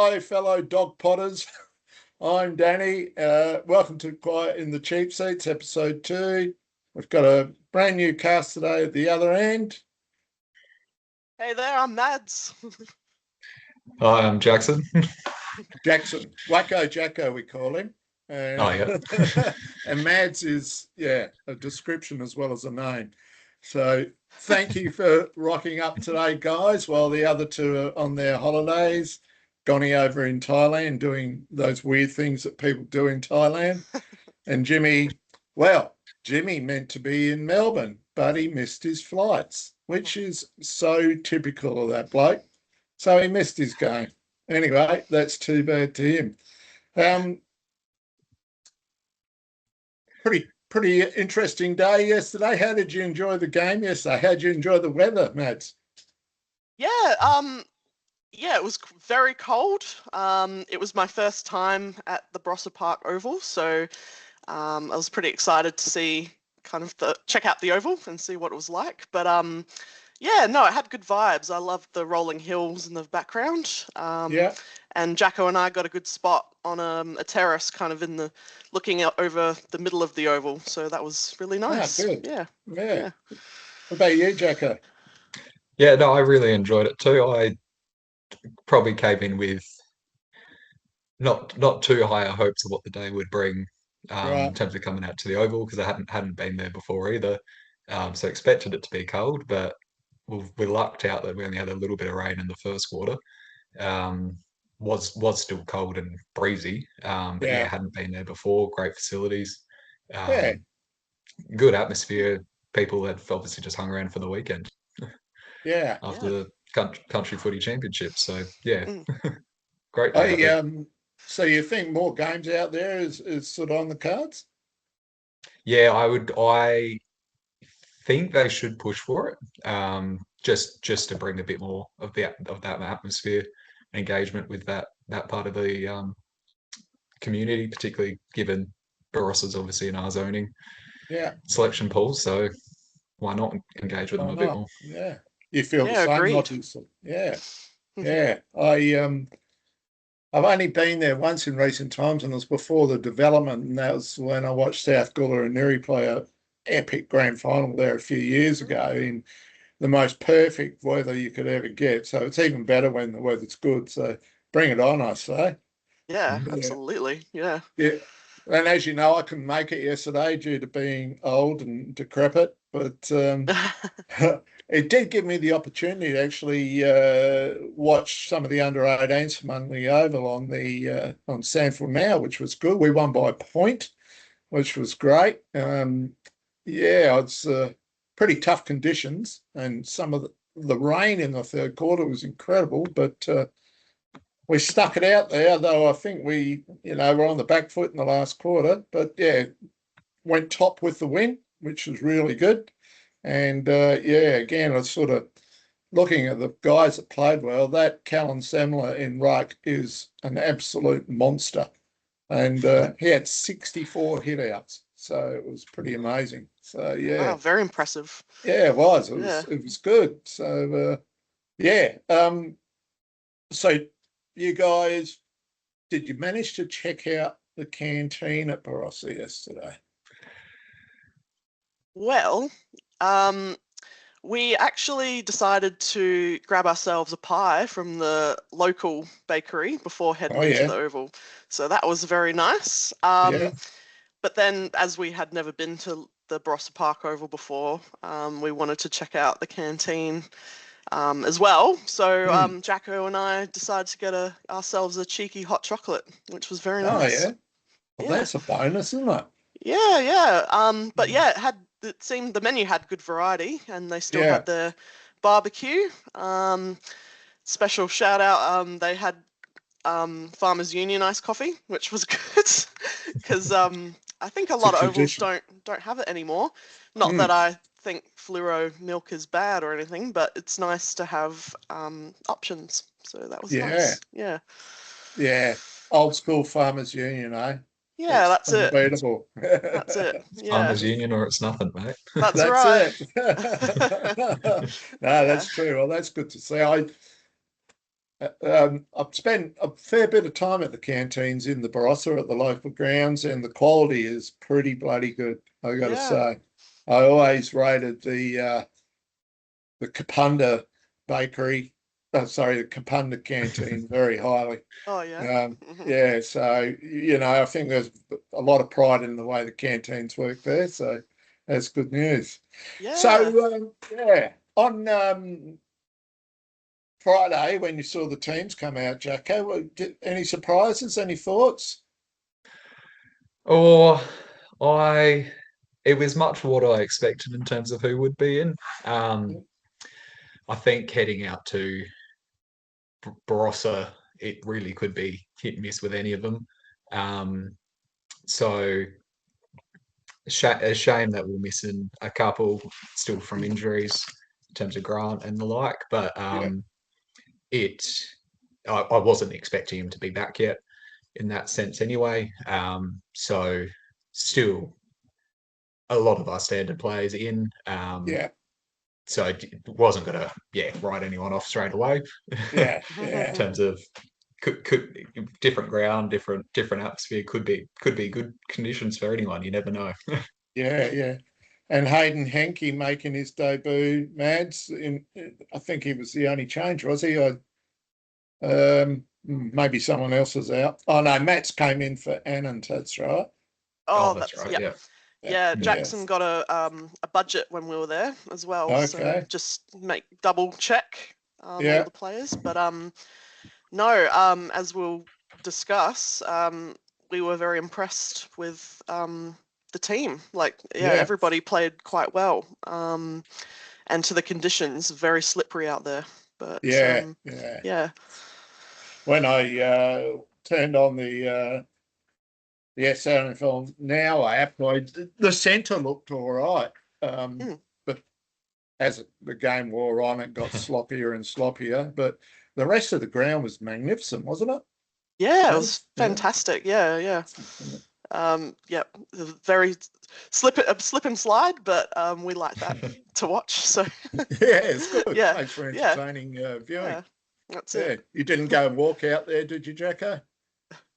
Hi, fellow dog potters. I'm Danny. Welcome to Quiet in the Cheap Seats, episode 2. We've got a brand new cast today at the other end. Hey there, I'm Mads. Hi, I'm Jackson. Jackson, Wacko Jacko, we call him. Oh, yeah. And Mads is, a description as well as a name. So thank you for rocking up today, guys, while the other two are on their holidays. Donnie over in Thailand doing those weird things that people do in Thailand. And Jimmy meant to be in Melbourne, but he missed his flights, which is so typical of that bloke. So he missed his game. Anyway, that's too bad to him. Pretty interesting day yesterday. How did you enjoy the game yesterday? How did you enjoy the weather, Mads? Yeah, it was very cold. It was my first time at the Barossa Park Oval, so I was pretty excited to see check out the oval and see what it was like. But it had good vibes. I loved the rolling hills in the background. And Jacko and I got a good spot on a terrace, kind of looking out over the middle of the oval. So that was really nice. Good. Yeah. What about you, Jacko? Yeah, no, I really enjoyed it too. I probably came in with not too high a hopes of what the day would bring in terms of coming out to the Oval, because I hadn't been there before either. So expected it to be cold, but we lucked out that we only had a little bit of rain in the first quarter. Was still cold and breezy, but hadn't been there before. Great facilities, good atmosphere. People had obviously just hung around for the weekend. After the country footy championship. So great day. So you think more games out there is sort of on the cards? Yeah, I think they should push for it. Just to bring a bit more of that atmosphere, engagement with that part of the community, particularly given Barossa's obviously in our zoning selection pool. So why not engage with them a bit more? Yeah. You feel the same, agreed. not just, I've only been there once in recent times, and it was before the development, and that was when I watched South Gula and Neri play a epic grand final there a few years ago in the most perfect weather you could ever get. So it's even better when the weather's good. So bring it on, I say. Yeah, absolutely. Yeah. And as you know, I couldn't make it yesterday due to being old and decrepit, but it did give me the opportunity to actually watch some of the under-18s from Unley Oval on Sanford Now, which was good. We won by a point, which was great. It's pretty tough conditions, and some of the rain in the third quarter was incredible, but we stuck it out there, though I think we, were on the back foot in the last quarter. But, went top with the win, which was really good. And, again, I was sort of looking at the guys that played well. That Callan Semler in ruck is an absolute monster. And he had 64 hit-outs, so it was pretty amazing. So, Wow, very impressive. Yeah, it was. It was good. So, so you guys, did you manage to check out the canteen at Barossa yesterday? Well, we actually decided to grab ourselves a pie from the local bakery before heading into the Oval. So that was very nice. But then, as we had never been to the Barossa Park Oval before, we wanted to check out the canteen as well. So Jacko and I decided to get ourselves a cheeky hot chocolate, which was very nice. Oh, yeah? Well, that's a bonus, isn't it? Yeah. But it seemed the menu had good variety, and they still had their barbecue. Special shout out, they had Farmers Union iced coffee, which was good, because I think a lot of ovals don't have it anymore. Not that I think fluoro milk is bad or anything, but it's nice to have options. So that was nice. Yeah. Old school Farmers Union, eh? Yeah, that's it. Unbeatable. That's it. Yeah. Farmers Union or it's nothing, mate. That's right. It. No, that's true. Well, that's good to see. I've spent a fair bit of time at the canteens in the Barossa at the local grounds, and the quality is pretty bloody good, I got to say. I always rated the Kapunda bakery, the Kapunda canteen very highly. Oh, yeah. Yeah, so, I think there's a lot of pride in the way the canteens work there, so that's good news. Yeah. So, on Friday, when you saw the teams come out, Jacko, any surprises, any thoughts? Or it was much what I expected in terms of who would be in. I think heading out to Barossa, it really could be hit and miss with any of them. So a shame that we're missing a couple still from injuries in terms of Grant and the like. But I wasn't expecting him to be back yet in that sense anyway. So still a lot of our standard players in. So it wasn't going to write anyone off straight away. In terms of could different ground, different atmosphere, could be good conditions for anyone. You never know. Yeah. And Hayden Henke making his debut, Mads. I think he was the only change, was he? Maybe someone else was out. Oh no, Matt's came in for Anand. That's right. Oh, that's right. Yeah. Yeah, Jackson got a budget when we were there as well. Okay. So just double check all the players. But no, as we'll discuss, we were very impressed with the team. Everybody played quite well. And to the conditions, very slippery out there. But yeah. When I turned on the SNFL Now app, the centre looked all right. But as the game wore on, it got sloppier and sloppier. But the rest of the ground was magnificent, wasn't it? Yeah, it was fantastic. Yeah. Very slip and slide, but we like that to watch. So it's good. Makes for entertaining viewing. Yeah, that's it. You didn't go and walk out there, did you, Jacko?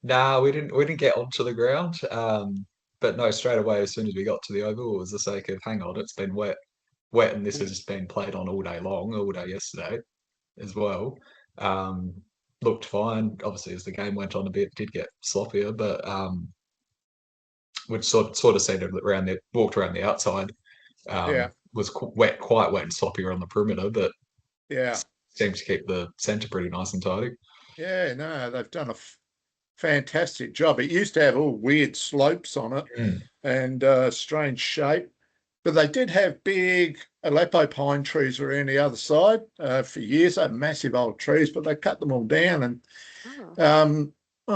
No, we didn't get onto the ground. But no, straight away as soon as we got to the oval, it was the sake of hang on, it's been wet, and this has been played on all day long, all day yesterday as well. Looked fine. Obviously, as the game went on a bit, it did get sloppier, but which sort of seemed around walked around the outside. Was quite wet and sloppier on the perimeter, but seemed to keep the centre pretty nice and tidy. Yeah, no, they've done a fantastic job. It used to have all weird slopes on it and strange shape, but they did have big Aleppo pine trees around the other side for years. They're massive old trees, but they cut them all down. And I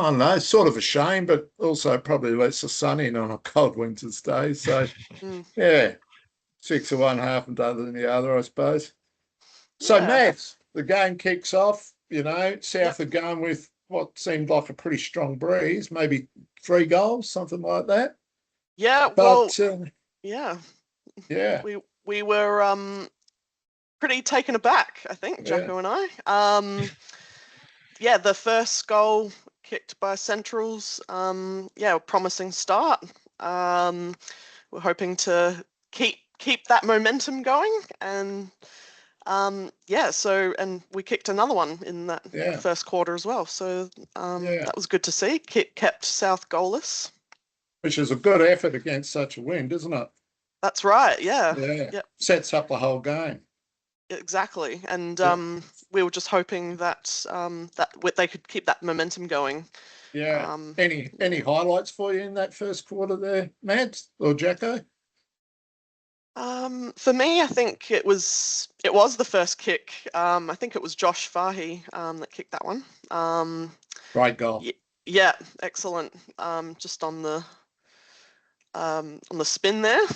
don't know, it's sort of a shame, but also probably lets the sun in on a cold winter's day. So, 6 of one, half and other than the other, I suppose. So, Matt, the game kicks off. South are going with what seemed like a pretty strong breeze, maybe 3 goals, something like that. Yeah, but, we were pretty taken aback, I think, Jacko and I. The first goal kicked by Centrals. A promising start. We're hoping to keep that momentum going, and and we kicked another one in that first quarter as well. So that was good to see. Kept South goalless, which is a good effort against such a wind, isn't it? That's right. Yeah. Sets up the whole game. Exactly, and we were just hoping that they could keep that momentum going. Yeah. Any highlights for you in that first quarter there, Mads or Jacko? For me, I think it was the first kick. I think it was Josh Fahy that kicked that one. Great goal. Yeah, excellent. Just on the spin there.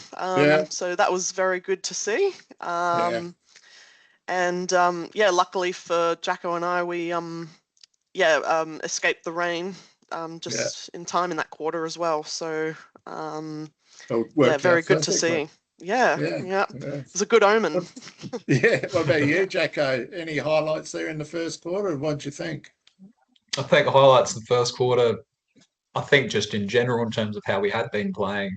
So that was very good to see. And luckily for Jacko and I, we escaped the rain in time in that quarter as well. So very good to see. Yeah. It was a good omen. What about you, Jacko? Any highlights there in the first quarter? What'd you think? I think highlights of the first quarter, I think just in general, in terms of how we had been playing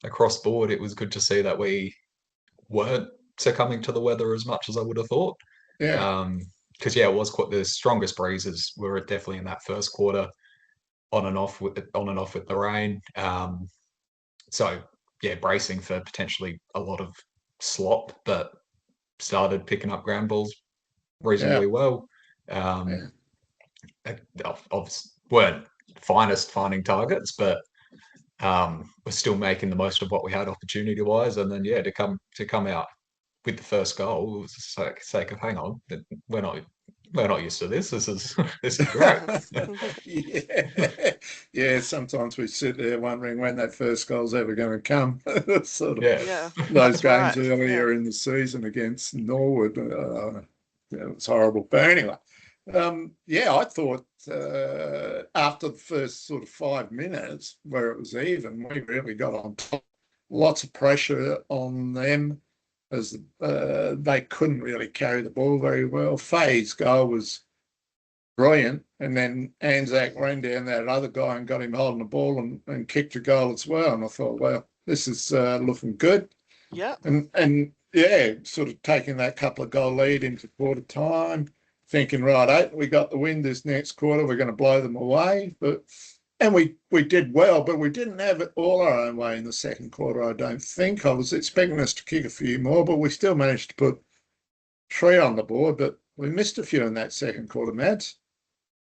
across board, it was good to see that we weren't succumbing to the weather as much as I would have thought. Yeah. Because it was quite the strongest breezes were definitely in that first quarter, on and off with the rain. So bracing for potentially a lot of slop, but started picking up ground balls reasonably well. Obviously weren't finest finding targets, but we're still making the most of what we had opportunity wise. And then to come out with the first goal, it was the sake of hang on, we're not used to this. This is great. Sometimes we sit there wondering when that first goal's ever going to come. Sort of those games earlier in the season against Norwood. It was horrible. But anyway, I thought after the first sort of 5 minutes where it was even, we really got on top. Lots of pressure on them as they couldn't really carry the ball very well. Faye's goal was brilliant, and then Anzac ran down that other guy and got him holding the ball and kicked a goal as well. And I thought, well, this is looking good. Yeah. And sort of taking that couple of goal lead into quarter time, thinking, right, we got the win this next quarter, we're going to blow them away. And we did well, but we didn't have it all our own way in the second quarter, I don't think. I was expecting us to kick a few more, but we still managed to put 3 on the board, but we missed a few in that second quarter, Mads.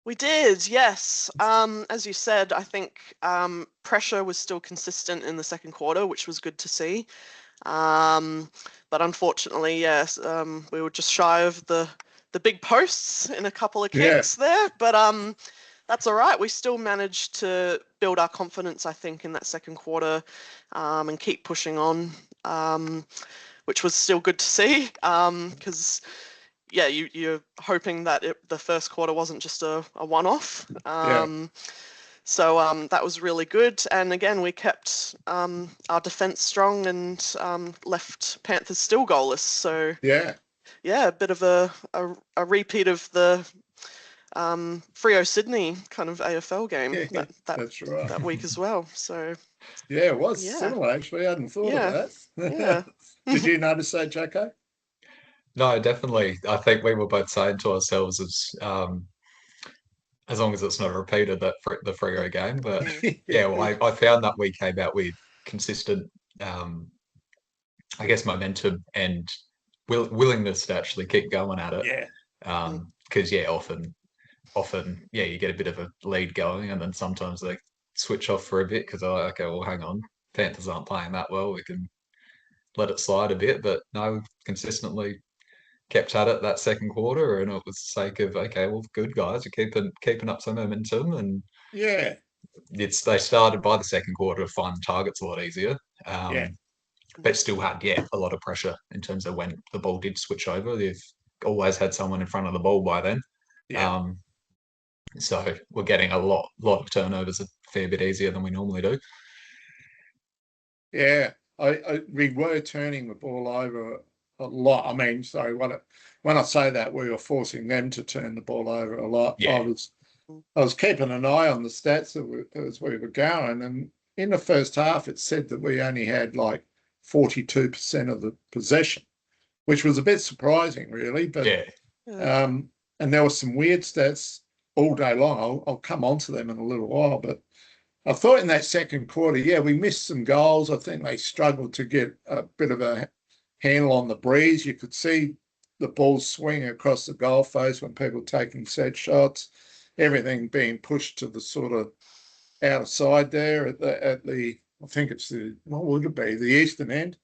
We did, yes. As you said, I think pressure was still consistent in the second quarter, which was good to see. But unfortunately, yes, we were just shy of the big posts in a couple of kicks there. But that's all right. We still managed to build our confidence, I think, in that second quarter and keep pushing on, which was still good to see because, you're hoping that the first quarter wasn't just a one-off. So that was really good. And again, we kept our defence strong and left Panthers still goalless. So a bit of a repeat of the Freo Sydney kind of AFL game that's right. that week as well. So it was similar actually. I hadn't thought of that. Did you notice that, Jacko? No, definitely. I think we were both saying to ourselves as long as it's not a repeat of the Freo game. But I found that we came out with consistent, I guess, momentum and willingness to actually keep going at it. Because often you get a bit of a lead going, and then sometimes they switch off for a bit because they're like, okay, well, hang on, Panthers aren't playing that well. We can let it slide a bit, but no, we've consistently kept at it that second quarter, and it was the sake of, okay, well, good guys, you're keeping up some momentum, and they started by the second quarter to find targets a lot easier. But still had a lot of pressure in terms of when the ball did switch over. They've always had someone in front of the ball by then. So we're getting a lot of turnovers a fair bit easier than we normally do. We were turning the ball over a lot. I mean, so when I say that, we were forcing them to turn the ball over a lot. I was keeping an eye on the stats as we were going, and in the first half, it said that we only had like 42% of the possession, which was a bit surprising, really. But and there were some weird stats all day long. I'll come on to them in a little while, but I thought in that second quarter, we missed some goals. I think they struggled to get a bit of a handle on the breeze. You could see the ball swing across the goal face when people taking set shots, everything being pushed to the sort of outside there at the I think it's what would it be, the eastern end.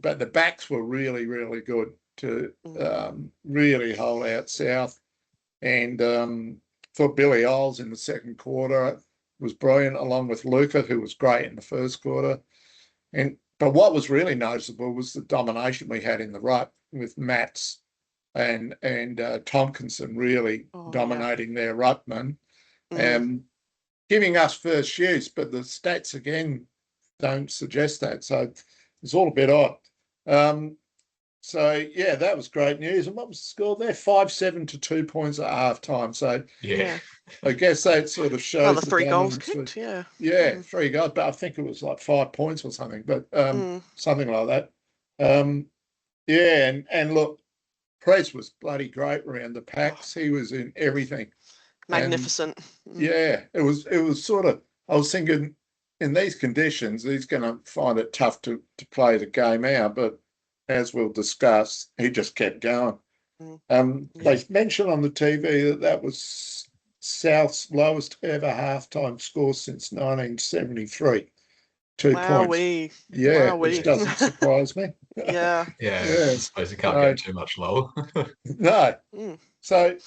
But the backs were really, really good to really hold out south. And for Billy Oles in the second quarter was brilliant, along with Luca, who was great in the first quarter. But what was really noticeable was the domination we had in the ruck with Matts and Tompkinson really dominating their ruckman and giving us first use. But the stats, again, don't suggest that. So was all a bit odd. So yeah, that was great news. And what was the score there? 5-7 to 2 points at half time. So Yeah. I guess that sort of shows Another the 3 goals dominance. kicked, yeah. Yeah, 3 goals, but I think it was like 5 points or something, but something like that. Yeah, and look, Prez was bloody great around the packs. He was in everything. Magnificent. Yeah, it was sort of, I was thinking in these conditions, he's going to find it tough to play the game out, but as we'll discuss, he just kept going. They mentioned on the TV that was South's lowest ever halftime score since 1973. 2 points. Yeah, which doesn't surprise me. Yeah. Yeah. I suppose you can't go too much lower. No. So,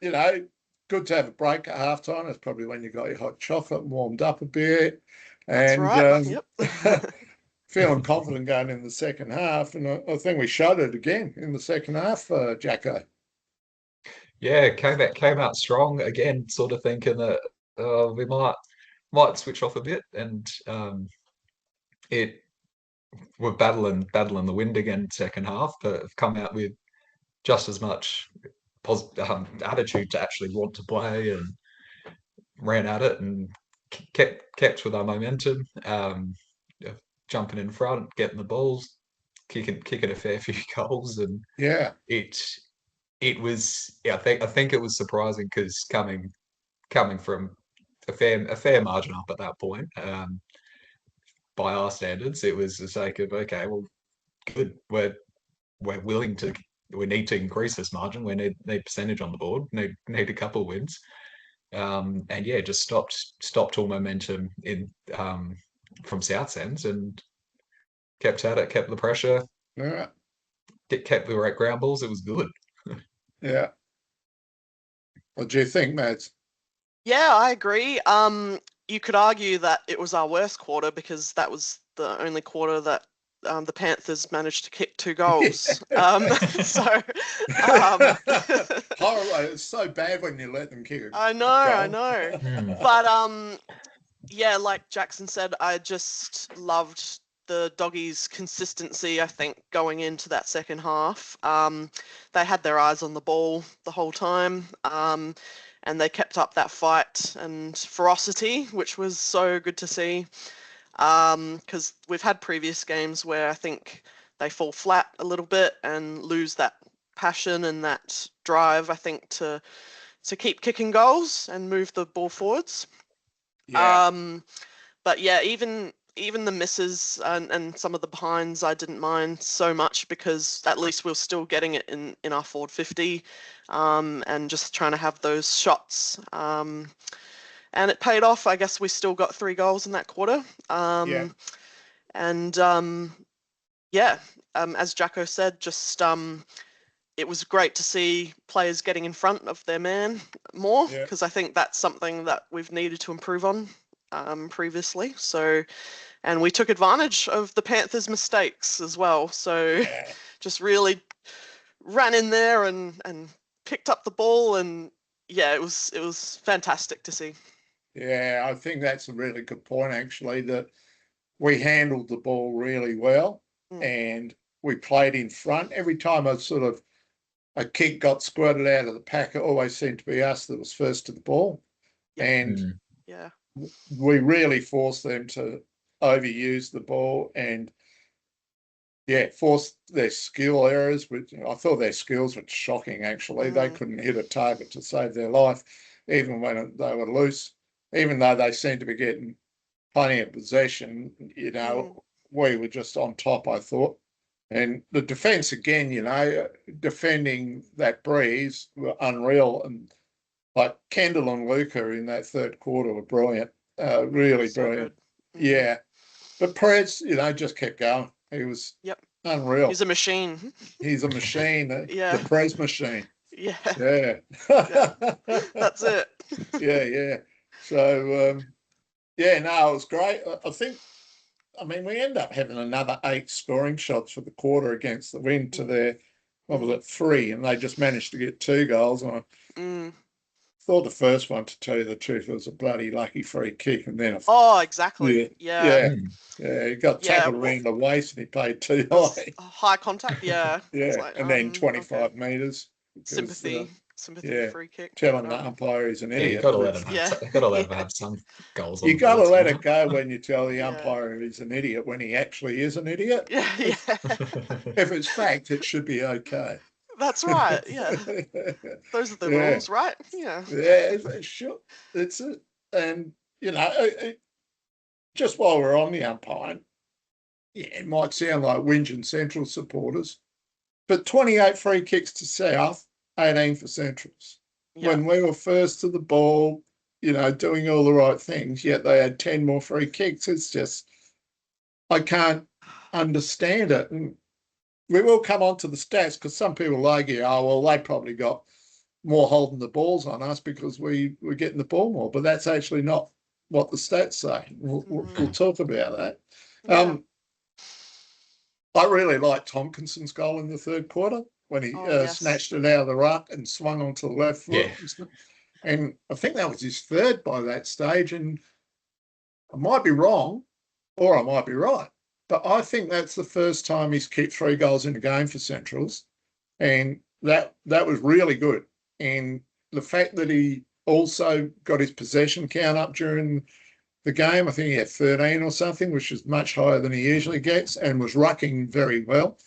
you know, good to have a break at halftime. It's probably when you got your hot chocolate and warmed up a bit. And that's right. Yep. feeling confident going in the second half. And I think we showed it again in the second half, Jacko. Yeah, came out strong again, sort of thinking that we might switch off a bit, and we're battling the wind again second half, but have come out with just as much attitude to actually want to play, and ran at it and kept with our momentum, jumping in front, getting the balls, kicking a fair few goals, and it was, I think it was surprising because coming from a fair margin up at that point, by our standards, it was the sake of, okay, well, good, we're willing to, we need to increase this margin, we need percentage on the board, need a couple of wins, and yeah, just stopped all momentum in from South's ends, and kept at it, kept the pressure, kept the right ground balls. It was good. Yeah. What do you think, Mads? Yeah, I agree. You could argue that it was our worst quarter because that was the only quarter that the Panthers managed to kick 2 goals. It's so bad when you let them kick. I know. But yeah, like Jackson said, I just loved the doggies' consistency, I think, going into that second half. They had their eyes on the ball the whole time. And they kept up that fight and ferocity, which was so good to see. Because we've had previous games where I think they fall flat a little bit and lose that passion and that drive, I think, to keep kicking goals and move the ball forwards. But yeah, even the misses and some of the behinds I didn't mind so much because at least we're still getting it in our forward 50, and just trying to have those shots. And it paid off. I guess we still got 3 goals in that quarter. And as Jacko said, just it was great to see players getting in front of their man more, because I think that's something that we've needed to improve on previously. So, and we took advantage of the Panthers' mistakes as well. So just really ran in there and picked up the ball, and yeah, it was fantastic to see. Yeah, I think that's a really good point, actually, that we handled the ball really well and we played in front. Every time a kick got squirted out of the pack, it always seemed to be us that was first to the ball. And we really forced them to overuse the ball and forced their skill errors, which I thought their skills were shocking, actually. They couldn't hit a target to save their life, even when they were loose, even though they seemed to be getting plenty of possession. We were just on top, I thought. And the defence, again, defending that breeze were unreal. And like Kendall and Luca in that third quarter were brilliant, really brilliant. Yeah. But Perez, just kept going. He was unreal. He's a machine. He's a machine. The Perez machine. Yeah. That's it. Yeah. So, it was great. I think, we end up having another 8 scoring shots for the quarter against the Wind to their, 3, and they just managed to get 2 goals. And I thought the first one, to tell you the truth, was a bloody lucky free kick, and then exactly. Yeah. He got tackled around the waist and he played too high. High contact. Yeah. Yeah, Like, and then 25 metres. Sympathy free kick. Telling the umpire he's an idiot. You got to let him have some goals. You got to let it go when you tell the umpire he's an idiot when he actually is an idiot. Yeah. If it's fact, it should be okay. That's right. Yeah. Those are the rules, right? Yeah. Yeah, sure. That's it. And just while we're on the umpiring, it might sound like whinging Central supporters, but 28 free kicks to South, 18 for Centrals. Yeah. When we were first to the ball, doing all the right things, yet they had 10 more free kicks. It's just, I can't understand it. And we will come on to the stats because some people argue, they probably got more holding the balls on us because we're getting the ball more, but that's actually not what the stats say. We'll talk about that. Yeah. I really liked Tompkinson's goal in the third quarter when he snatched it out of the ruck and swung onto the left foot. Yeah. And I think that was his third by that stage. And I might be wrong or I might be right, but I think that's the first time he's kicked 3 goals in a game for Centrals. And that was really good. And the fact that he also got his possession count up during the game, I think he had 13 or something, which is much higher than he usually gets, and was rucking very well.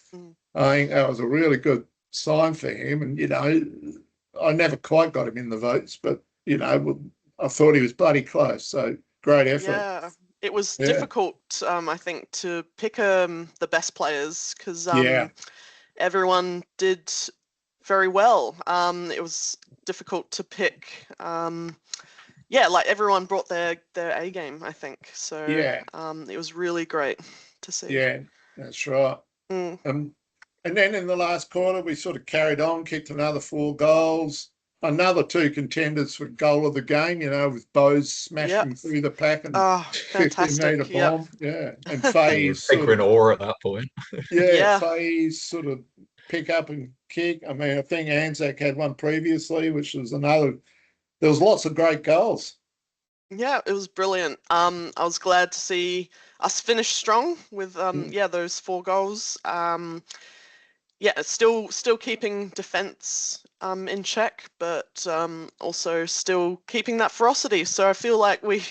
I think that was a really good sign for him. And, I never quite got him in the votes, but, I thought he was bloody close. So great effort. Yeah, it was difficult, I think, to pick the best players because everyone did very well. It was difficult to pick. Like everyone brought their A game, I think. So it was really great to see. Yeah, that's right. And then in the last quarter, we sort of carried on, kicked another 4 goals, another 2 contenders for goal of the game, with Bose smashing through the pack and 50-metre bomb. Yeah, and Faye's sort of awe at that point. Faye's sort of pick up and kick. I mean, I think Anzac had one previously, which was another. There was lots of great goals. Yeah, it was brilliant. I was glad to see us finish strong with those 4 goals. Still keeping defense in check, but also still keeping that ferocity. So I feel like we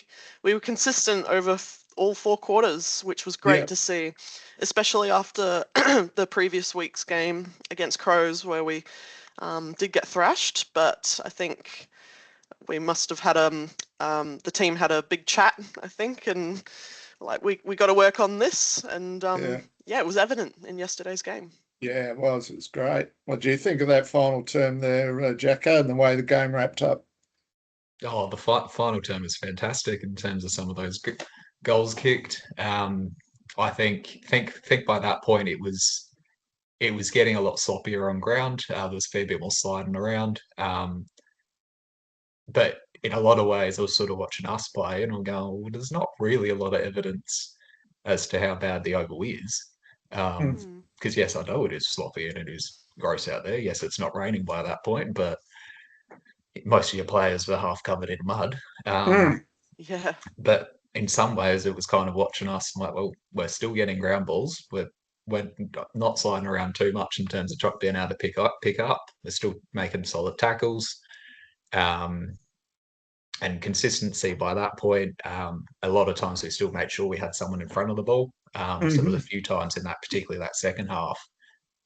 were consistent over all 4 quarters, which was great to see, especially after the previous week's game against Crows where we did get thrashed. But I think we must have had the team had a big chat, I think, and like we got to work on this, and it was evident in yesterday's game. Yeah, it was. It was great. What do you think of that final term there, Jacko, and the way the game wrapped up? Oh, the final term was fantastic in terms of some of those goals kicked. I think by that point it was getting a lot sloppier on ground. There was a fair bit more sliding around. But in a lot of ways, I was sort of watching us play, and I'm going, well, there's not really a lot of evidence as to how bad the oval is. Because yes, I know it is sloppy and it is gross out there. Yes, it's not raining by that point, but most of your players were half covered in mud. But in some ways, it was kind of watching us like, well, we're still getting ground balls. We're not sliding around too much in terms of being able to pick up. We're still making solid tackles. And consistency by that point, a lot of times we still made sure we had someone in front of the ball. So there was a few times in that, particularly that second half,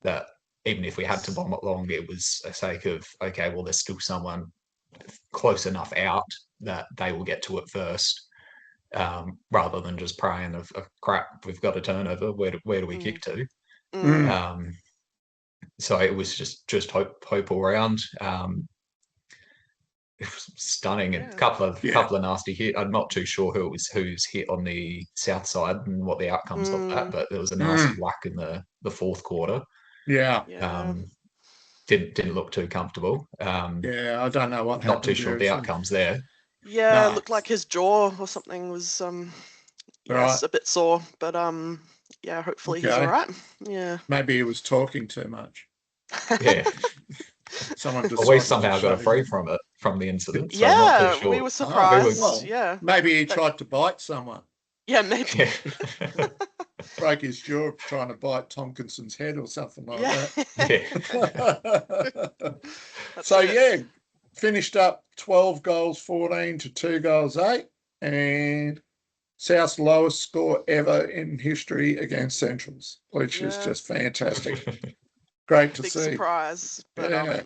that even if we had to bomb it long, it was a sake of, okay, well, there's still someone close enough out that they will get to it first, rather than just praying of crap, we've got a turnover, where do we kick to? So it was just hope all around. It was stunning. A couple of nasty hits. I'm not too sure who's hit on the south side and what the outcomes of that, but there was a nasty whack in the fourth quarter. Didn't look too comfortable. I don't know what happened. Not too sure of the outcomes there. Yeah, it looked like his jaw or something was a bit sore, but hopefully he's all right. Yeah. Maybe he was talking too much. Yeah. Someone Well, we decided to somehow got a show free him. from it, from the incident. So I'm not too Yeah, we sure. were Oh, surprised. well, Yeah. maybe he That- tried to bite someone. Yeah, maybe. Yeah. Broke his jaw trying to bite Tomkinson's head or something like Yeah. that. That's So, it. yeah, finished up 12 goals 14 to 2 goals 8, and South's lowest score ever in history against Centrals, which is Yeah. just fantastic. Great to Big see. surprise, but Yeah. So,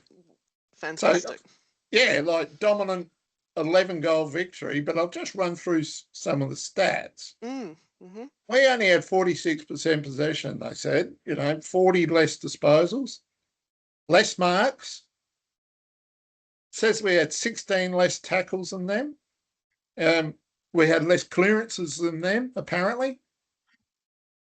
fantastic. yeah, like dominant 11-goal victory, but I'll just run through some of the stats. Mm-hmm. We only had 46% possession, they said, 40 less disposals, less marks. Says we had 16 less tackles than them. We had less clearances than them, apparently.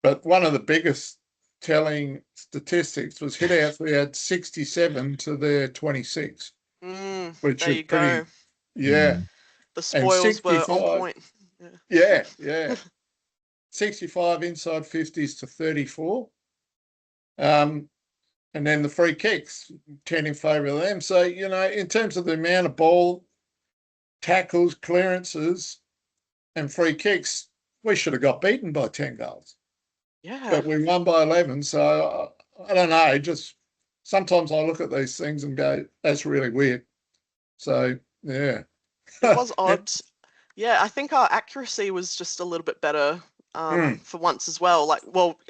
But one of the biggest telling statistics was hit outs. We had 67 to their 26, which There is you pretty, go. yeah. The And spoils were on 65, point. yeah. 65 inside 50s to 34. And then the free kicks, 10 in favour of them. So, in terms of the amount of ball, tackles, clearances, and free kicks, we should have got beaten by 10 goals. Yeah. But we won by 11. So, I don't know. Just sometimes I look at these things and go, that's really weird. So, yeah. It was odd. Yeah, I think our accuracy was just a little bit better for once as well.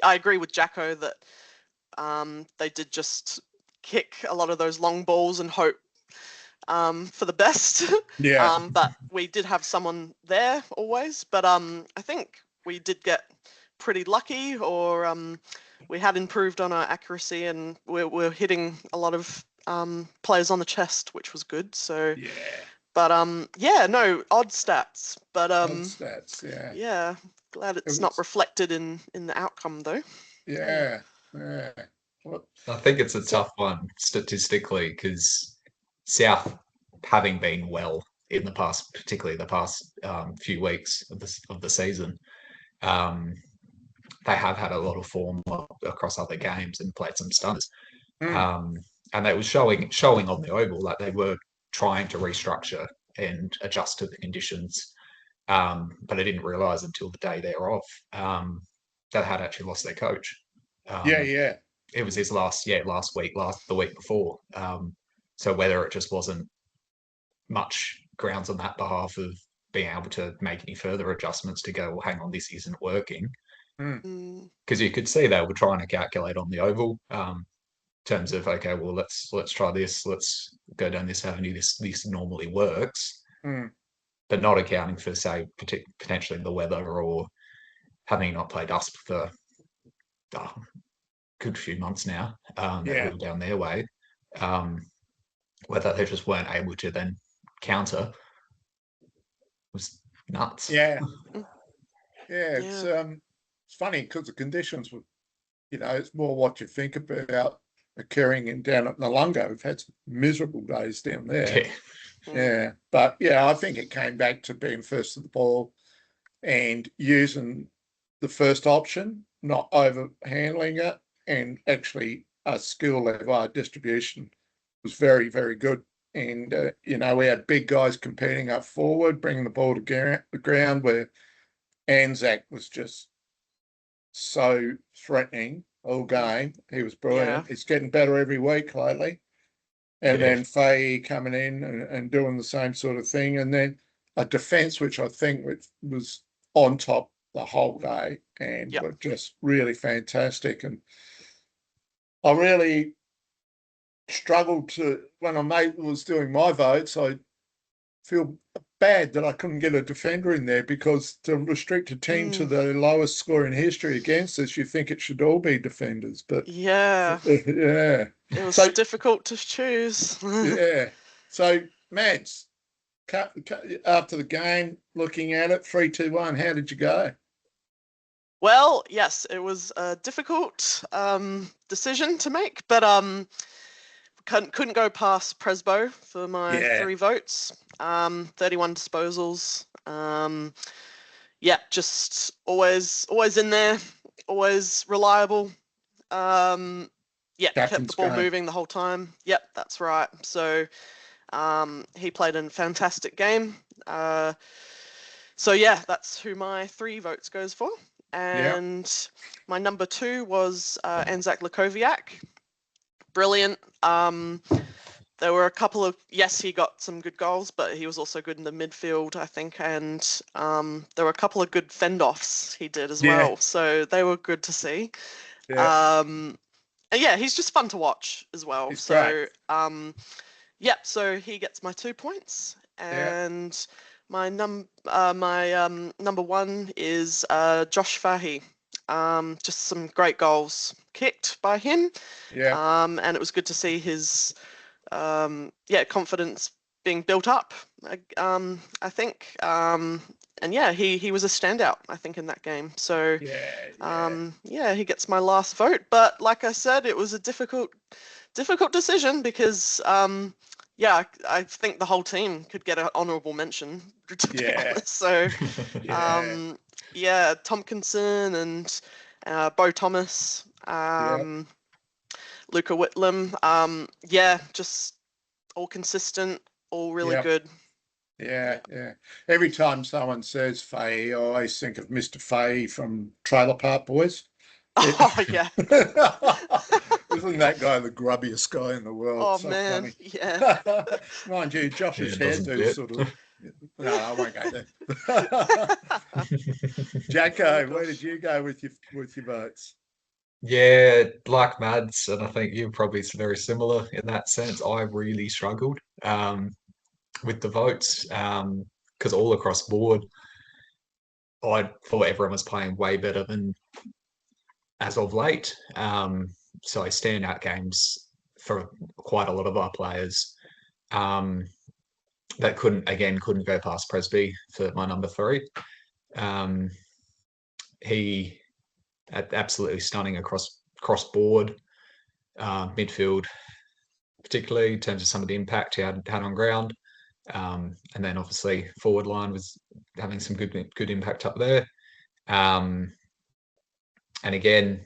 I agree with Jacko that they did just kick a lot of those long balls and hope for the best. Yeah. But we did have someone there always. But I think we did get pretty lucky, or we had improved on our accuracy, and we're hitting a lot of players on the chest, which was good. So Yeah. but yeah, no, odd stats. But Odd stats, yeah. yeah, glad it's not reflected in the outcome though. Yeah. What? I think it's a tough one statistically because South, having been well in the past, particularly the past few weeks of the season, they have had a lot of form across other games and played some stunners. And they was showing on the oval that they were trying to restructure and adjust to the conditions. But I didn't realise until the day thereof that they had actually lost their coach. Yeah. It was his last week, the week before. So whether it just wasn't much grounds on that behalf of being able to make any further adjustments to go, well, hang on, this isn't working. Because you could see they were trying to calculate on the oval in terms of, okay, well, let's try this, let's go down this avenue. This normally works, but not accounting for, say, potentially the weather or having not played us for a good few months now. That we were down their way. Whether they just weren't able to then counter was nuts. Yeah. It's funny because the conditions were, it's more what you think about occurring down at Nalunga. We've had some miserable days down there. Yeah. But I think it came back to being first to the ball and using the first option, not over handling it, and actually our skill level, our distribution was very, very good. And, we had big guys competing up forward, bringing the ball to the ground, where Anzac was just so threatening all game. He was brilliant. He's getting better every week lately. And then Faye coming in and doing the same sort of thing. And then a defence, which I think was on top the whole day and were just really fantastic. And I really struggled when I was doing my votes, I feel bad that I couldn't get a defender in there, because to restrict a team to the lowest score in history against us, you think it should all be defenders. But it was difficult to choose. So Mads, after the game, looking at it, 3-2-1, how did you go? Well, yes, it was a difficult decision to make, but couldn't go past Presbo for my 3 votes. 31 disposals. Just always in there, always reliable. Yeah, kept the ball game. moving the whole time. Yep, that's right. So he played a fantastic game. So yeah, that's who my 3 votes goes for. And my number 2 was Anzac Lakoviak. Brilliant. There were a couple of, yes, he got some good goals, but he was also good in the midfield, I think. And there were a couple of good fend-offs he did as well. So they were good to see. Yeah. And yeah, he's just fun to watch as well. He's so great. yeah, so he gets my 2 points. And my number 1 is Josh Fahey. Just some great goals kicked by him. Yeah. And it was good to see his confidence being built up. I think. And yeah, he was a standout, I think, in that game. So yeah, he gets my last vote. But like I said, it was a difficult decision because yeah, I think the whole team could get an honourable mention, to be honest. So yeah, Tompkinson and Bo Thomas, Luca Whitlam. Yeah, just all consistent, all really good. Yeah. Every time someone says Fahey, I always think of Mr. Fahey from Trailer Park Boys. Oh yeah. Isn't that guy the grubbiest guy in the world? Oh so man, funny. yeah. Mind you, Josh's doesn't hairdo fit. sort of. No, I won't go there. Jacko, where did you go with your votes? Yeah, like Mads, and I think you're probably very similar in that sense. I really struggled with the votes because all across board, I thought everyone was playing way better than as of late. So standout games for quite a lot of our players. That couldn't go past Presby for my number 3. He absolutely stunning across board, midfield, particularly in terms of some of the impact he had on ground. And then obviously forward line was having some good impact up there. And again,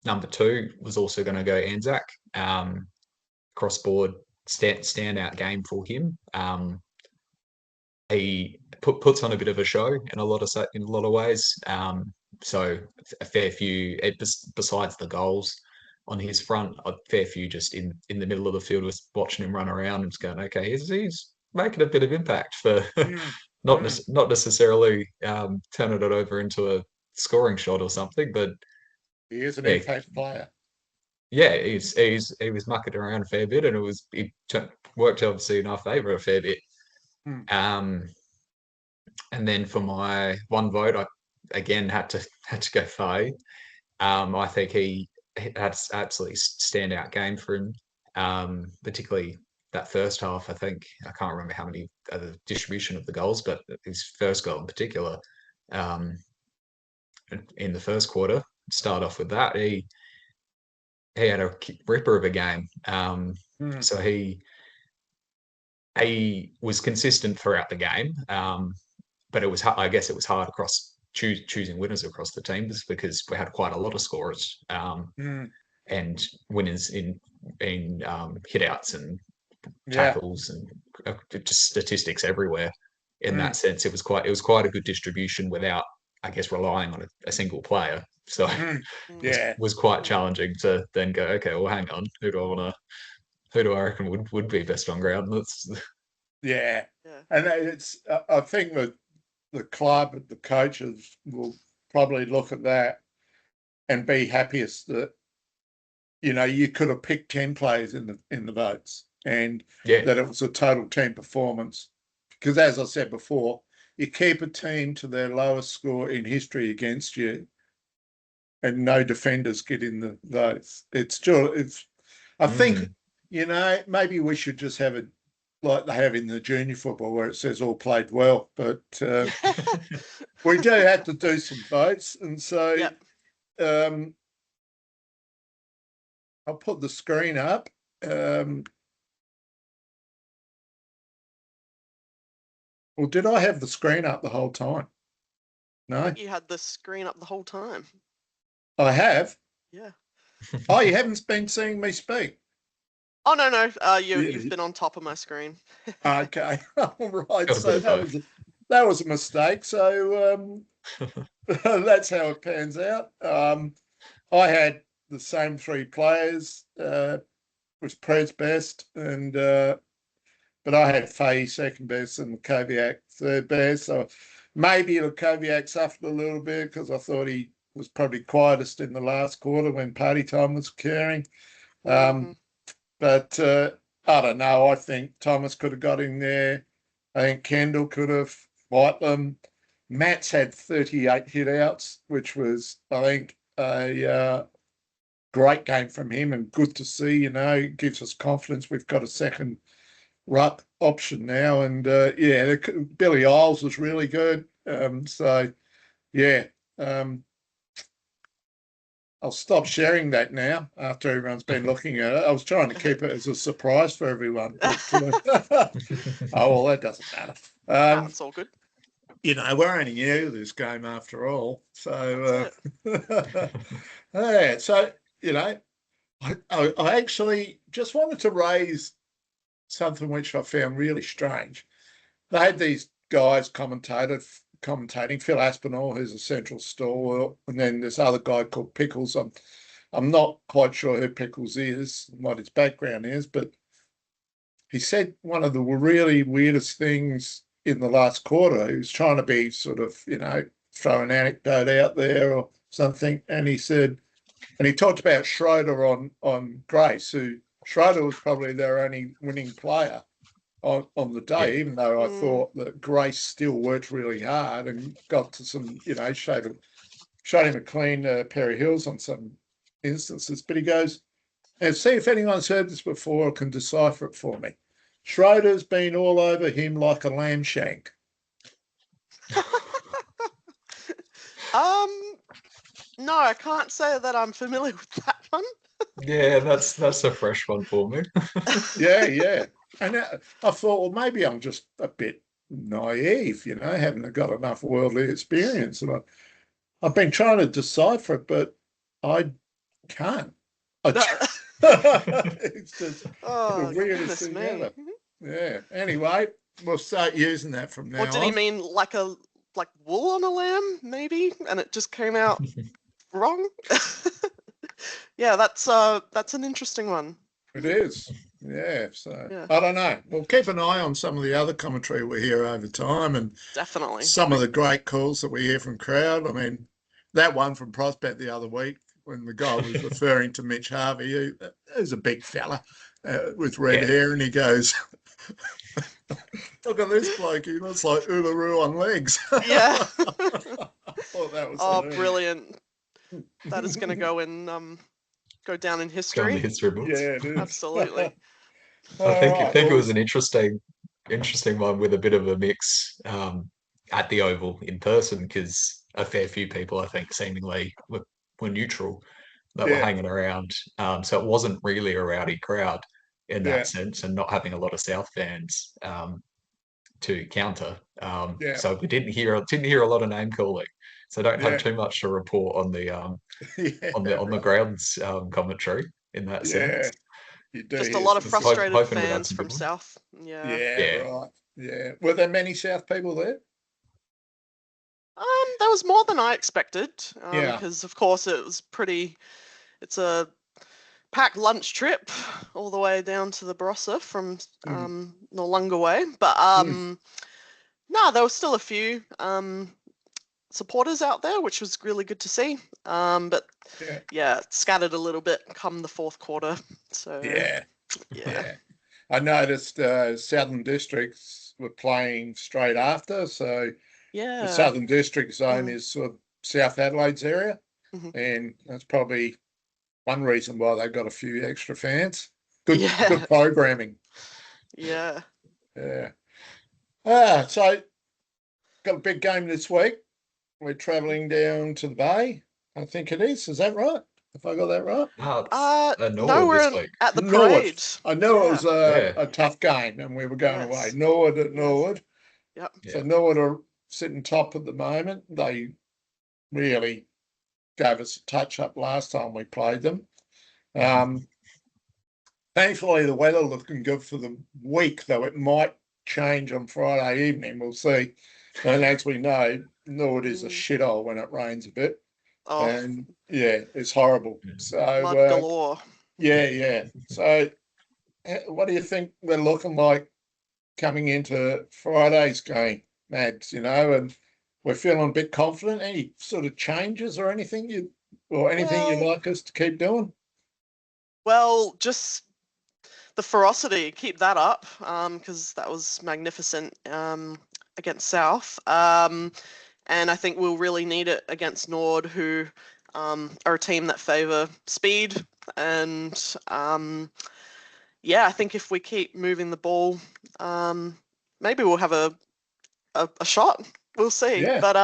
number 2 was also going to go Anzac. Cross board standout game for him. He puts on a bit of a show in a lot of ways. So a fair few, besides the goals on his front, a fair few just in the middle of the field was watching him run around and just going, okay, he's making a bit of impact for not necessarily turning it over into a scoring shot or something, but he is an impact player. Yeah, he was mucking around a fair bit, and it worked obviously in our favour a fair bit. And then for my 1 vote, I again had to go Faye. I think he had absolutely standout game for him, particularly that first half. I think I can't remember how many the distribution of the goals, but his first goal in particular, in the first quarter, start off with that. He had a ripper of a game. So he was consistent throughout the game, but I guess it was hard across choosing winners across the teams because we had quite a lot of scorers and winners in hitouts and tackles and just statistics everywhere. In that sense, it was quite a good distribution without, I guess, relying on a single player. So it was quite challenging to then go, okay, well, hang on, who do I reckon would be best on ground? And it's I think that the club, the coaches will probably look at that and be happiest that you could have picked 10 players in the votes and that it was a total team performance. Because as I said before, you keep a team to their lowest score in history against you, and no defenders get in the votes. I think maybe we should just have it like they have in the junior football where it says all played well, but we do have to do some votes, and so I'll put the screen up. Well, did I have the screen up the whole time? No. You had the screen up the whole time. I have? Yeah. Oh, you haven't been seeing me speak? Oh, no. You've been on top of my screen. Okay. All right. Got a So bit of both. that was a mistake. So that's how it pans out. I had the same three players, was Pred's best, and but I had Faye second best and Koviak third best. So maybe Koviak suffered a little bit because I thought he was probably quietest in the last quarter when party time was occurring. But I don't know. I think Thomas could have got in there. I think Kendall could have. Whitelam. Matt's had 38 hit-outs, which was, I think, a great game from him and good to see. It gives us confidence. We've got a second ruck option now. And, Billy Isles was really good. I'll stop sharing that now after everyone's been looking at it. I was trying to keep it as a surprise for everyone. But, that doesn't matter. That's all good. We're only new to this game after all. So, So, I actually just wanted to raise something which I found really strange. They had these guys commentating, Phil Aspinall, who's a central stalwart, and then this other guy called Pickles. I'm not quite sure who Pickles is and what his background is, but he said one of the really weirdest things in the last quarter. He was trying to be sort of, throw an anecdote out there or something, and he said, and he talked about Schroeder on Grace, who Schroeder was probably their only winning player on the day, even though I thought that Grace still worked really hard and got to some, showed him a clean pair of heels on some instances. But he goes, and see if anyone's heard this before or can decipher it for me. Schroeder's been all over him like a lamb shank. No, I can't say that I'm familiar with that one. Yeah, that's a fresh one for me. Yeah. And I thought, well, maybe I'm just a bit naive, haven't got enough worldly experience. And I've been trying to decipher it, but I can't. It's just the weirdest thing ever. Yeah. Anyway, we'll start using that from now on. Or did he mean like wool on a lamb, maybe? And it just came out wrong? Yeah, that's an interesting one. It is. Yeah, so I don't know. We'll keep an eye on some of the other commentary we hear over time, and definitely some of the great calls that we hear from crowd. I mean, that one from Prospect the other week when the guy was referring to Mitch Harvey, who's a big fella with red hair, and he goes, "Look at this bloke, he looks like Uluru on legs." Yeah. Thought that was hilarious. Brilliant. That is going to go down in history. Go in the history books. Yeah, it is. Absolutely. I think it was an interesting one with a bit of a mix at the Oval in person, because a fair few people, I think, seemingly were neutral that were hanging around. So it wasn't really a rowdy crowd in that sense, and not having a lot of South fans to counter. So we didn't hear a lot of name calling. So don't have too much to report on the on the grounds commentary in that sense. You do. Just a lot of frustrated fans from South. Yeah. Right. Yeah. Were there many South people there? There was more than I expected. Because of course it's a packed lunch trip all the way down to the Barossa from Noarlunga way. But no, there was still a few supporters out there, which was really good to see. But it scattered a little bit come the fourth quarter. So yeah. I noticed Southern Districts were playing straight after. So the Southern District zone is sort of South Adelaide's area, and that's probably one reason why they got a few extra fans. Good programming. Yeah. So got a big game this week. We're travelling down to the Bay. I think it is. Is that right? Have I got that right? No, we're at the parade. I know it was a tough game, and we were going away. Norwood at Norwood. Yep. So Norwood are sitting top at the moment. They really gave us a touch up last time we played them. Thankfully, the weather looking good for the week, though it might change on Friday evening. We'll see. And as we know, Nord is a shithole when it rains a bit. Oh, and yeah, it's horrible. So mud galore. Yeah. So what do you think we're looking like coming into Friday's game, Mads? And we're feeling a bit confident. Any sort of changes or anything you'd like us to keep doing? Well, just the ferocity, keep that up, because that was magnificent against South. And I think we'll really need it against Nord, who are a team that favour speed. And I think if we keep moving the ball, maybe we'll have a shot. We'll see. Yeah. But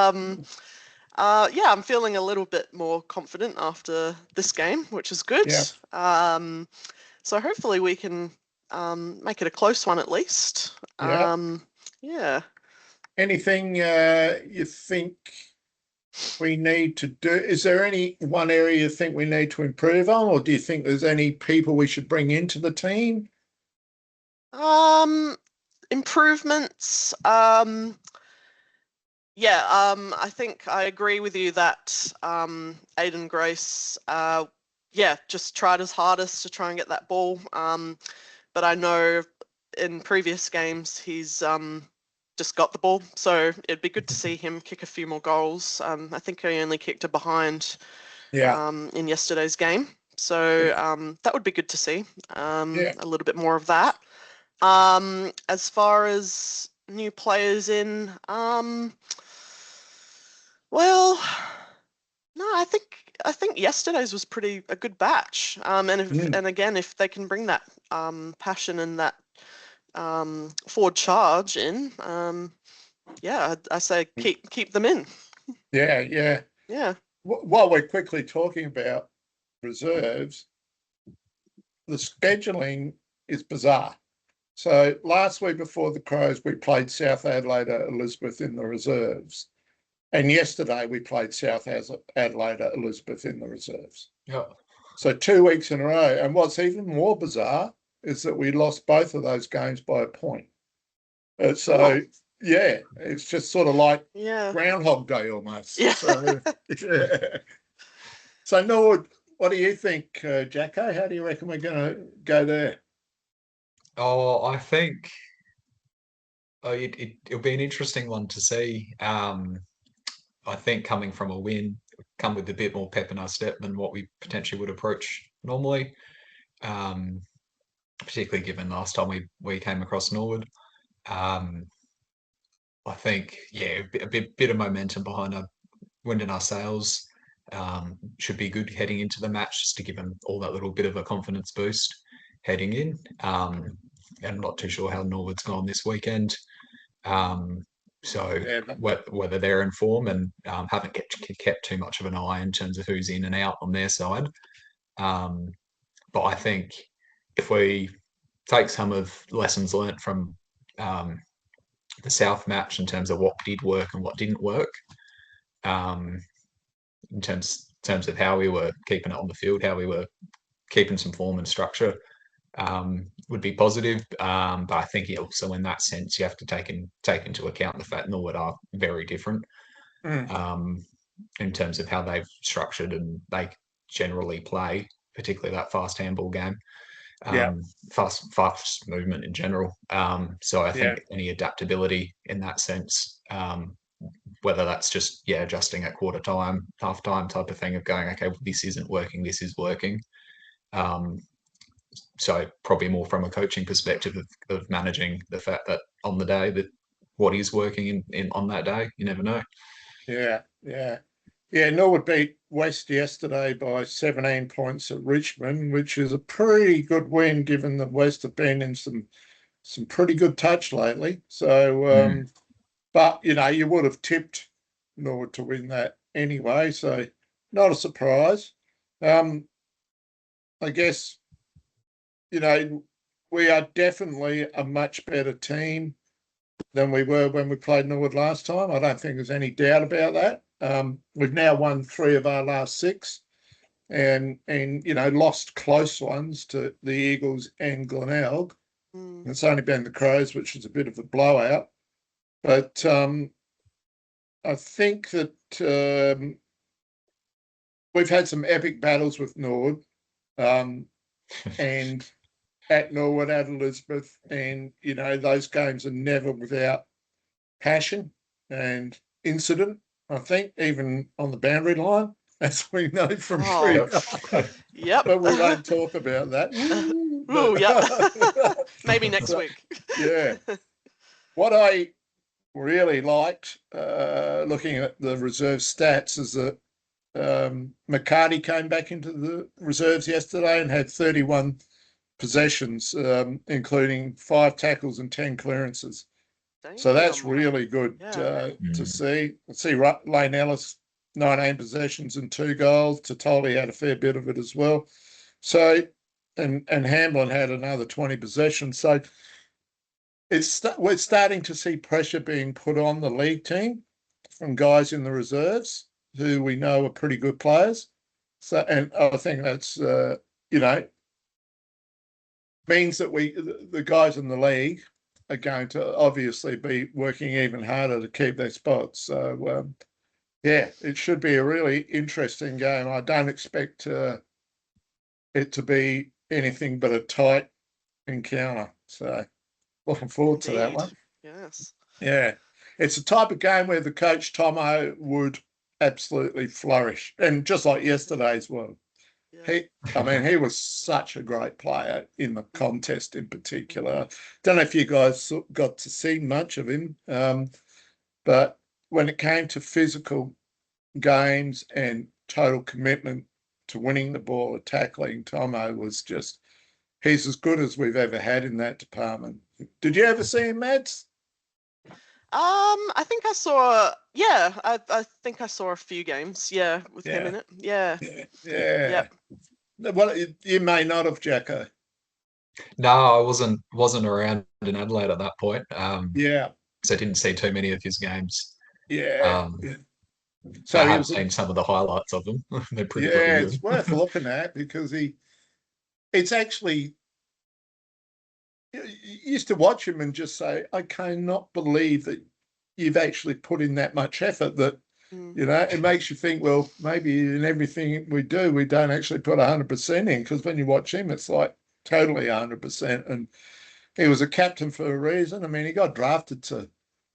I'm feeling a little bit more confident after this game, which is good. Yeah. So hopefully we can make it a close one at least. Yeah. Anything you think we need to do? Is there any one area you think we need to improve on, or do you think there's any people we should bring into the team? Improvements. I think I agree with you that Aiden Grace, just tried his hardest to try and get that ball. But I know in previous games he's just got the ball, so it'd be good to see him kick a few more goals. I think he only kicked a behind in yesterday's game, so that would be good to see. A little bit more of that. As far as new players in, well, no, I think yesterday's was a good batch. And again, if they can bring that passion and that forward charge in, I say keep them in. Yeah. While we're quickly talking about reserves, the scheduling is bizarre. So last week before the Crows, we played South Adelaide at Elizabeth in the reserves. And yesterday we played South Adelaide at Elizabeth in the reserves. Yeah. So 2 weeks in a row. And what's even more bizarre is that we lost both of those games by a point. It's just sort of like Groundhog Day almost. Yeah. So Nord, what do you think, Jacko? How do you reckon we're going to go there? Oh, I think it'll be an interesting one to see. I think coming from a win, come with a bit more pep in our step than what we potentially would approach normally. Particularly given last time we came across Norwood. I think a bit of momentum behind our wind in our sails should be good heading into the match, just to give them all that little bit of a confidence boost heading in. I'm not too sure how Norwood's gone this weekend. Whether they're in form and haven't kept too much of an eye in terms of who's in and out on their side. But I think if we take some of lessons learnt from the South match in terms of what did work and what didn't work, in terms of how we were keeping it on the field, how we were keeping some form and structure, would be positive. But I think also in that sense, you have to take into account the fact Norwood are very different in terms of how they've structured and they generally play, particularly that fast handball game. Fast movement in general. So I think any adaptability in that sense, whether that's just adjusting at quarter time, half time type of thing of going, okay, this isn't working, this is working. So probably more from a coaching perspective of managing the fact that on the day that what is working in on that day, you never know. Norwood beat West yesterday by 17 points at Richmond, which is a pretty good win given that West have been in some pretty good touch lately. So, but you would have tipped Norwood to win that anyway, so not a surprise. I guess we are definitely a much better team than we were when we played Norwood last time. I don't think there's any doubt about that. We've now won 3 of our last 6. and lost close ones to the Eagles and Glenelg. It's only been the Crows, which was a bit of a blowout. But I think that we've had some epic battles with Nord, and at Norwood, at Elizabeth, and those games are never without passion and incident. I think even on the boundary line, as we know from Yep. But we won't talk about that. Yep. Maybe next week. Yeah. What I really liked looking at the reserve stats is that McCarty came back into the reserves yesterday and had 31 possessions, including 5 tackles and 10 clearances. So that's really good to see. I see Lane Ellis, 19 possessions and 2 goals. Totoli had a fair bit of it as well. So, and Hamblin had another 20 possessions. So we're starting to see pressure being put on the league team from guys in the reserves who we know are pretty good players. So, and I think that's means that the guys in the league are going to obviously be working even harder to keep their spots. So, it should be a really interesting game. I don't expect it to be anything but a tight encounter. So, looking forward to that one. Yes. Yeah. It's a type of game where the coach, Tomo, would absolutely flourish. And just like yesterday's one. Yeah. He was such a great player in the contest in particular. Don't know if you guys got to see much of him, but when it came to physical games and total commitment to winning the ball or tackling, Tomo was he's as good as we've ever had in that department. Did you ever see him, Mads? I think I saw. Yeah, I think I saw a few games. Yeah, with him in it. Yeah. Yep. Well, you may not have, Jacko. No, I wasn't around in Adelaide at that point. So I didn't see too many of his games. Yeah. So I have seen some of the highlights of them. They're pretty good. It's worth looking at because it's actually. You used to watch him and just say, I cannot believe that you've actually put in that much effort that, it makes you think, well, maybe in everything we do, we don't actually put 100% in, because when you watch him, it's like totally 100%. And he was a captain for a reason. I mean, he got drafted to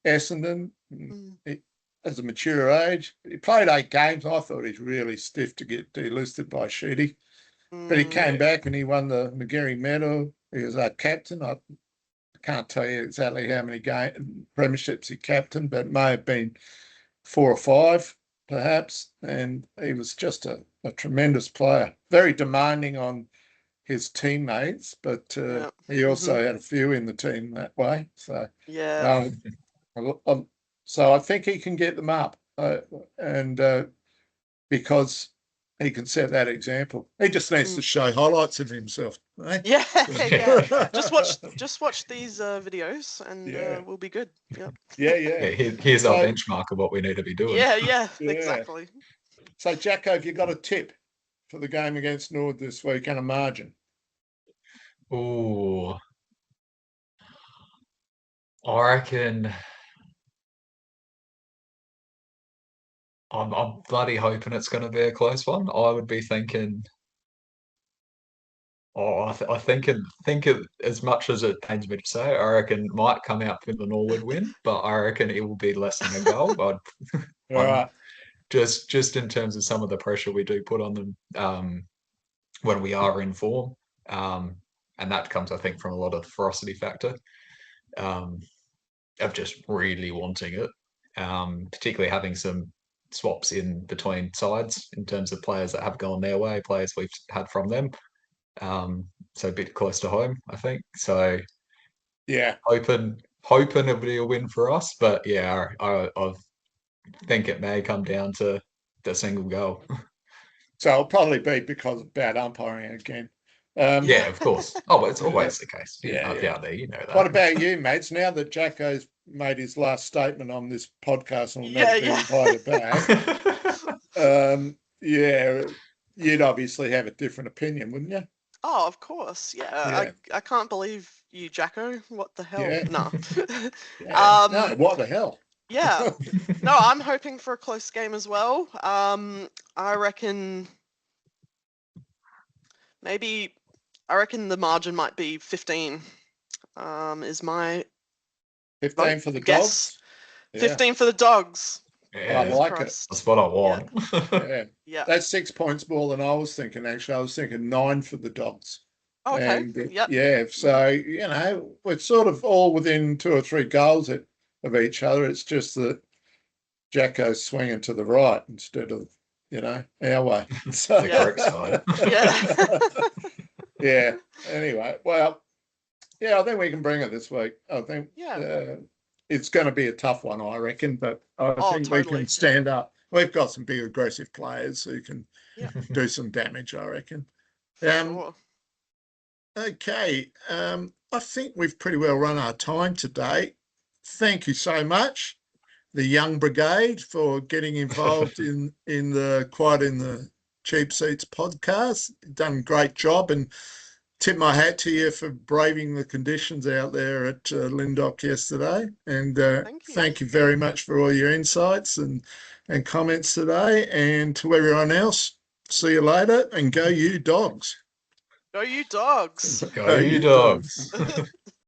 Essendon as a mature age. He played 8 games. I thought he's really stiff to get delisted by Sheedy. But he came back and he won the McGarry Medal. He was our captain. I can't tell you exactly how many premierships he captained, but it may have been 4 or 5, perhaps. And he was just a tremendous player. Very demanding on his teammates, but he also had a few in the team that way. So so I think he can get them up, and because he can set that example. He just needs to show highlights of himself. Eh? Yeah. Just watch these videos, and we'll be good. Yep. Yeah. Here's our benchmark of what we need to be doing. Yeah. Exactly. So, Jacko, have you got a tip for the game against Nord this week and a margin? Oh, I reckon. I'm bloody hoping it's going to be a close one. I would be thinking. I think it, as much as it pains me to say, I reckon might come out with the Norwood win, but I reckon it will be less than a goal. All right. Just in terms of some of the pressure we do put on them when we are in form, and that comes, I think, from a lot of the ferocity factor of just really wanting it, particularly having some swaps in between sides in terms of players that have gone their way, players we've had from them. So a bit close to home, I think. So hoping it'll be a win for us, but I think it may come down to the single goal. So it'll probably be because of bad umpiring again. Of course. Oh, it's always the case. Out there, you know that. What about you, mates? Now that Jacko's made his last statement on this podcast and will never be invited back. you'd obviously have a different opinion, wouldn't you? Oh, of course. Yeah. I can't believe you, Jacko. What the hell? Yeah. No. No, what the hell? Yeah. No, I'm hoping for a close game as well. I reckon the margin might be 15. Is my 15 for the guess. Dogs? 15 for the Dogs. Yeah, I like it. That's what I want. Yeah. That's 6 points more than I was thinking, actually. I was thinking 9 for the Dogs. Okay. And yep. So, we're sort of all within 2 or 3 goals of each other. It's just that Jacko's swinging to the right instead of, our way. So, the correct side. Yeah. Anyway, well, I think we can bring it this week. I think it's going to be a tough one, I reckon, but I think we can stand up. We've got some big aggressive players who can do some damage, I reckon. Sure. Okay. I think we've pretty well run our time today. Thank you so much, the Young Brigade, for getting involved in the Cheap Seats podcast. You've done a great job, and tip my hat to you for braving the conditions out there at Lyndoch yesterday. And thank you very much for all your insights and comments today. And to everyone else, see you later, and go you Dogs. Go you Dogs. Go you Dogs.